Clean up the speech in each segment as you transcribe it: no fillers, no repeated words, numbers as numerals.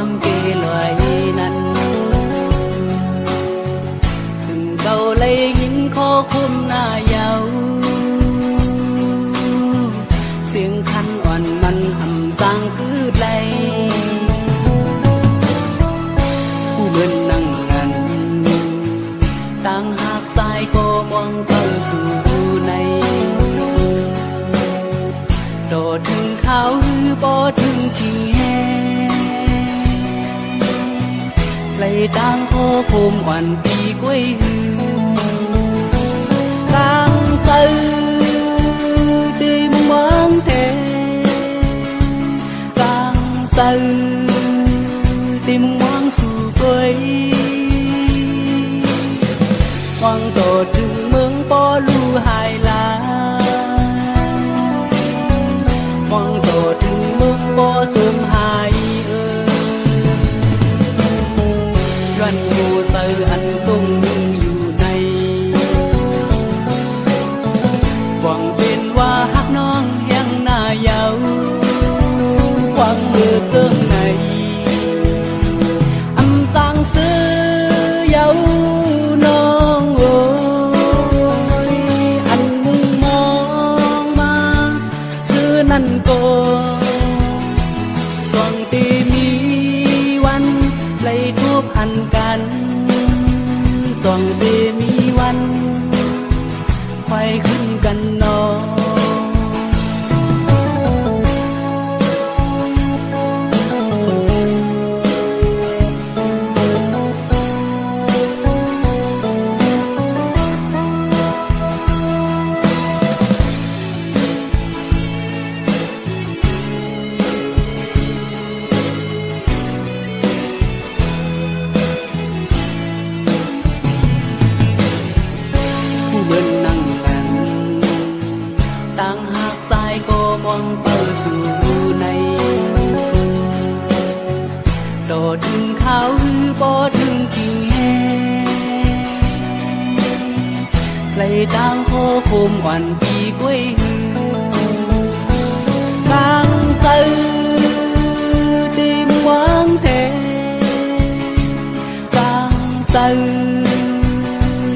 quang kê loài năn dừng cầu lấy những khó khum na giàu xiềng khăn oan man hầm giang cứ lay u bên năng ngàn đang hạc dài cô mong tơ su này đồถึงเขาบ่ถึงทิ้งแห่เลยต่างโคโคมอ่อนปีกล้วยหือกลางซื่อที่มองเทกลางซื่อที่มองสู่กล้วยหวังโตถึงเมืองปอลูหายลาหวังโตถึงเมืองปอสูญหายรันโมเสืออันตรงอยู่ในหวังเป็นว่าฮักน้องยังหน้าเยาว์หวังเมื่อเจอในอำจางซื้อเยาว์น้องโอ้ยอันมุ่งมองมาซื้อนั่นก็หวังที่มีวันไล่ทุบหันกันส่องเดมีวันไฟขึ้นกันนอเบิ่นนั่งกันต่างหากสายก็มองเปิดสู่ในโดดถึงเขาหรือบ่ถึงกิ่งแห่เลยต่างโคโคมอ่อนปีกล้วยหือกลางซื่อที่มองเทกลางซื่อ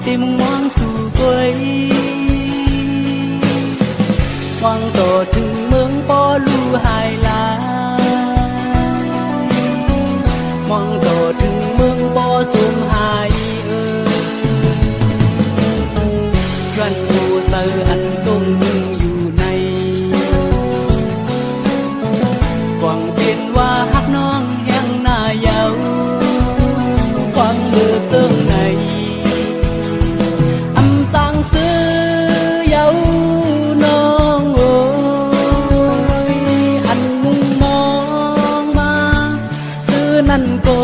ที่มองสู่กล้วยหวังโตถึงเมืองปอลูหายลาหวังโตถึงเมืองปอสูญหายรันโมเสืออันตรงอยู่ในหวังเป็นว่าฮักน้องยังหน้าเยาว์หวังเมื่อเจอในซื้อเยาน้องโอ้ยอันมุ่งมองมาซื้อนั่นก็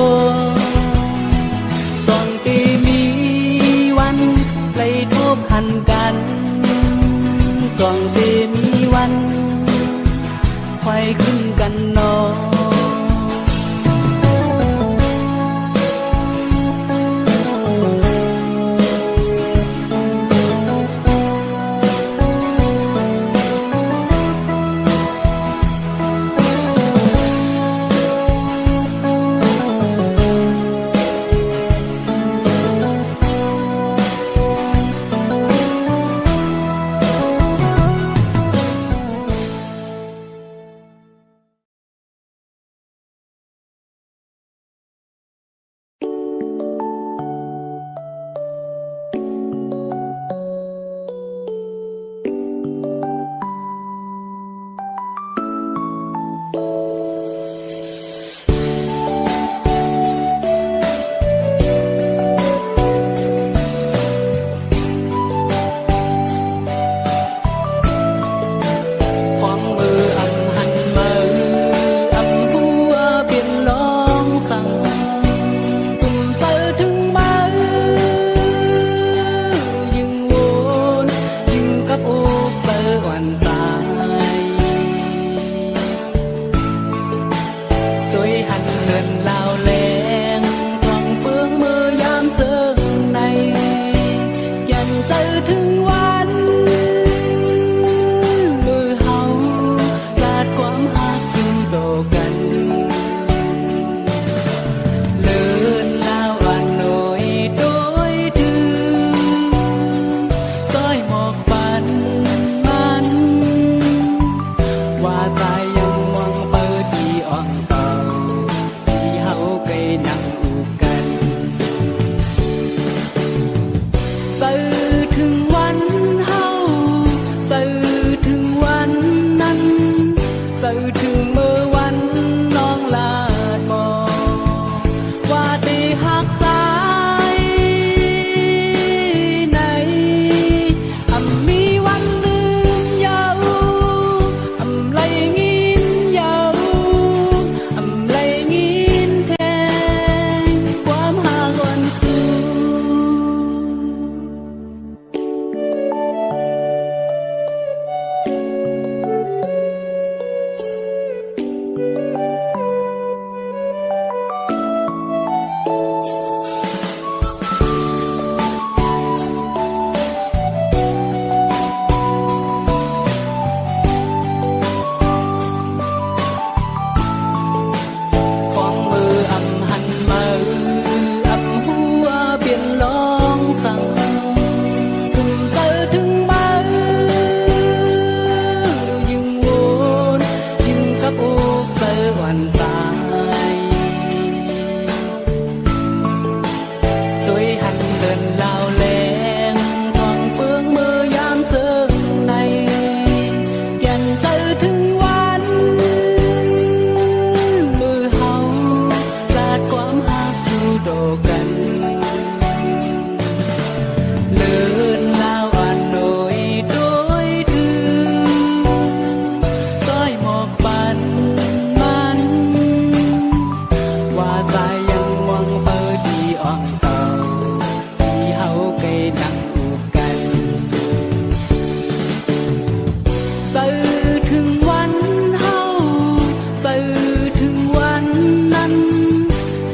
ส่องปีมีวันไล่ทบหันกันส่องปีมีวันไฟขึ้นกันนอ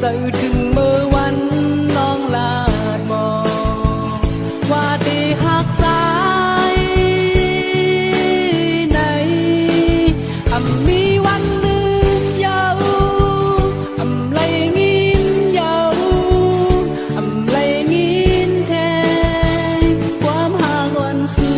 เจอถึงเมื่อวันน้องลาดบอกว่าที่หักสายในมีวันลืมยาวไรงินยาวไรงินแทงความห่างอ่อนสู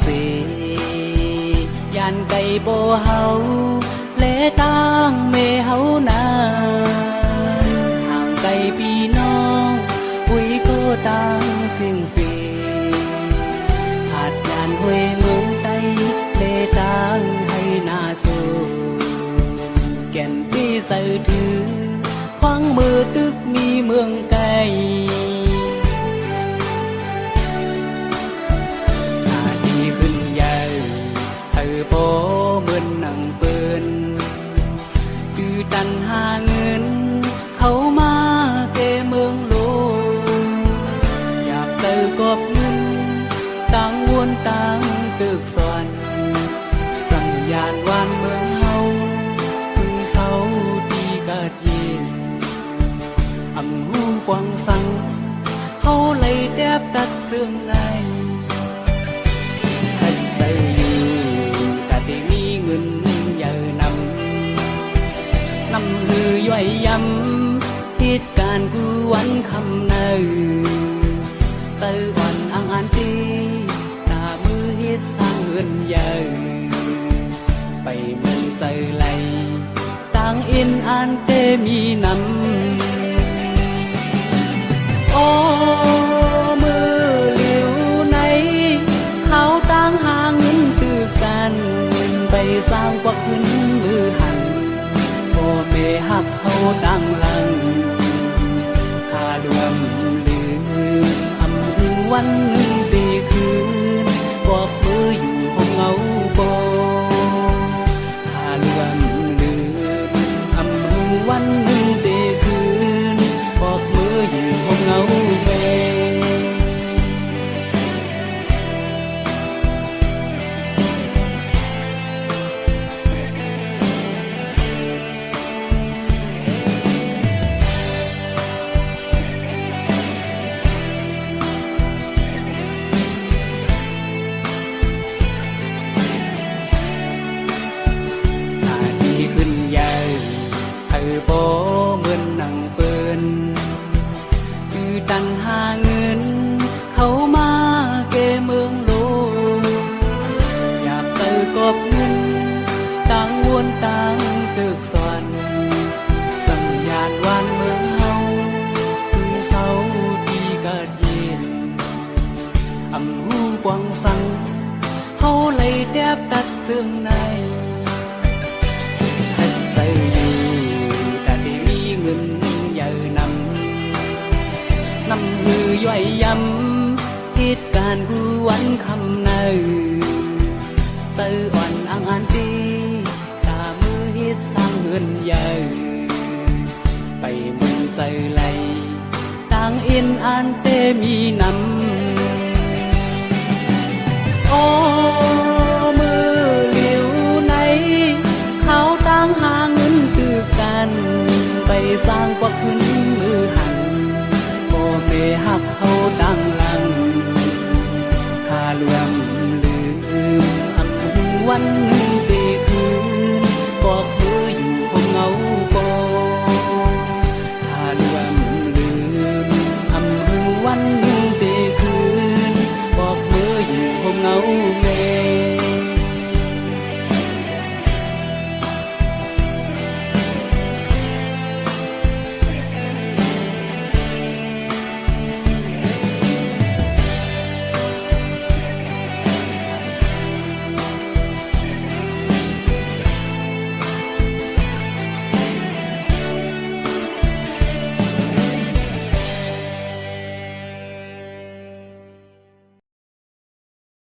สียันไก่โบเฮาเลตังเมเฮานาห่างไก่พี่น้องหุยโกตังสิ่งสีหาดยานห้วยเมืองไตเลตังให้นาสูแก่นพี่ใส่ถือควังมือตึกมีเมืองไก่โปเหมือนหนังเปืนคือดันหาเงินเขามาเกเมืองโลอยากเจอกบเงินต่างวนต่างตึกสวนสัญญาณวานเมืองเฮาพึ่งเศร้าที่กาดเย็นอำหูกวางสังเฮาเลยแทบตัดเสื่องในนำหือย่อยยำเหตุการณ์กูวันคำเนยเสืออ่อนอ่างอันตีตามือเฮ็ดสร้างเงินเยอะไปมือเสือไหลต่างอินอันเตมีนำโอ้มือเหลียวในเขาต่างหาเงินตือกันไปสร้างกวักขึ้นมือหันเมหักเขาดังลังหารวมลืมอำหูวันหนึ่งปีคืนบอกมืออยู่ห้องเงาโบหารวมลืมอำหูวันหนึ่งปีคืนบอกมืออยู่ห้องเงาเบโปเหมือนหนังเปืนคือดันหาเงินเขามาเกเมืองโลอยากเจอกบเงินต่างวนต่างตึกสวนสัญญาณวานเมืองเฮาพึ่งเศร้าที่กาดเย็นอำหูกวางสังเฮาเลยแทบตัดเสื่องในนำมือย่อยยำเหตุการณ์กูวันคำเนยเสืออ่อนอ่างอันตีตามือเฮ็ดสร้างเงินเยอะไปมือเสือไหลต่างอินอันเตมีนำโอ้มือเหลียวในเขาต่างหาเงินตือกันไปสร้างกวักขึ้นมือหันเมหักเขาดังลังหารวมลืมอำหูวันหนึ่งปีคืน